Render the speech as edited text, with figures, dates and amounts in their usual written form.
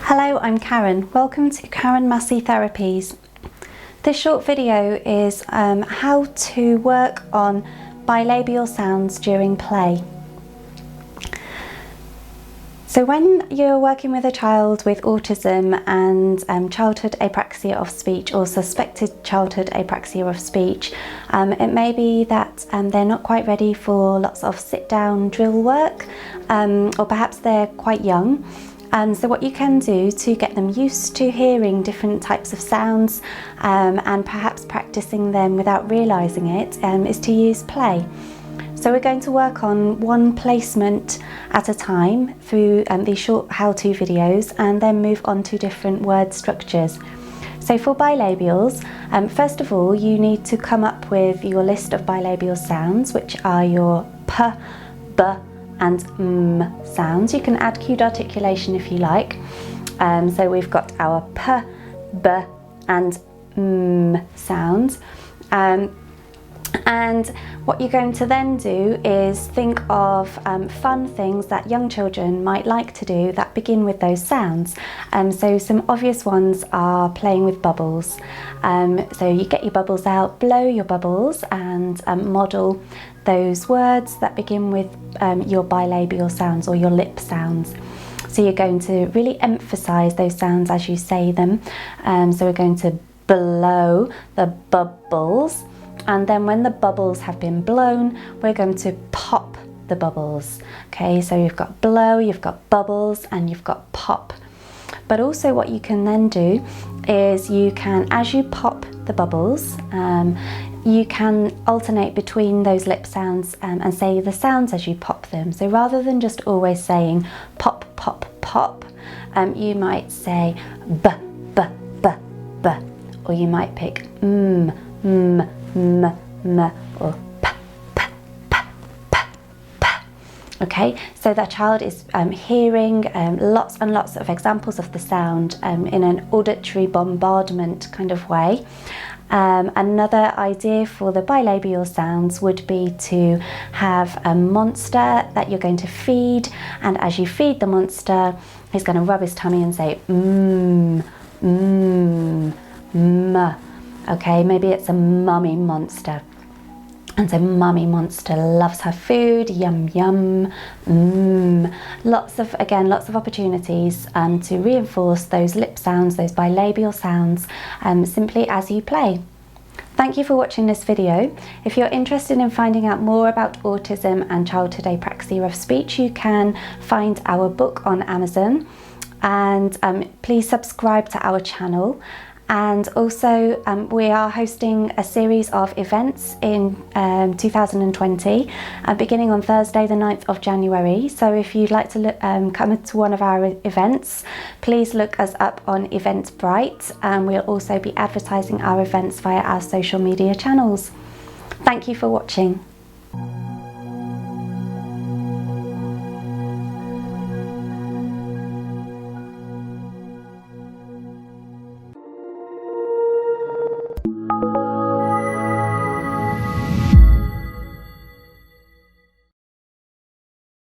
Hello, I'm Karen. Welcome to Karen Massey Therapies. This short video is how to work on bilabial sounds during play. So when you're working with a child with autism and childhood apraxia of speech or suspected childhood apraxia of speech, it may be that they're not quite ready for lots of sit-down drill work, or perhaps they're quite young. So what you can do to get them used to hearing different types of sounds and perhaps practicing them without realising it is to use play. So we're going to work on one placement at a time through these short how-to videos and then move on to different word structures. So for bilabials, first of all you need to come up with your list of bilabial sounds, which are your p, b and m sounds. You can add cued articulation if you like. So we've got our p, b and m sounds. And what you're going to then do is think of fun things that young children might like to do that begin with those sounds. So some obvious ones are playing with bubbles. So you get your bubbles out, blow your bubbles and model those words that begin with your bilabial sounds or your lip sounds. So you're going to really emphasize those sounds as you say them. So we're going to blow the bubbles. And then when the bubbles have been blown, we're going to pop the bubbles. Okay, so you've got blow, you've got bubbles, and you've got pop. But also what you can then do is you can, as you pop the bubbles, you can alternate between those lip sounds and say the sounds as you pop them. So rather than just always saying pop, pop, pop, you might say b, b, b, b, or you might pick m, m, m, or p, p, p, p, p. Okay, so the child is hearing lots and lots of examples of the sound in an auditory bombardment kind of way. Another idea for the bilabial sounds would be to have a monster that you're going to feed, and as you feed the monster, he's going to rub his tummy and say mmm, mmm, mmm. Okay, maybe it's a mummy monster. And so mummy monster loves her food, yum yum, mmm. Lots of opportunities to reinforce those lip sounds, those bilabial sounds, simply as you play. Thank you for watching this video. If you're interested in finding out more about autism and childhood apraxia of speech, you can find our book on Amazon, and please subscribe to our channel. And also we are hosting a series of events in 2020, beginning on Thursday the 9th of January. So if you'd like to come to one of our events, please look us up on Eventbrite, and we'll also be advertising our events via our social media channels. Thank you for watching.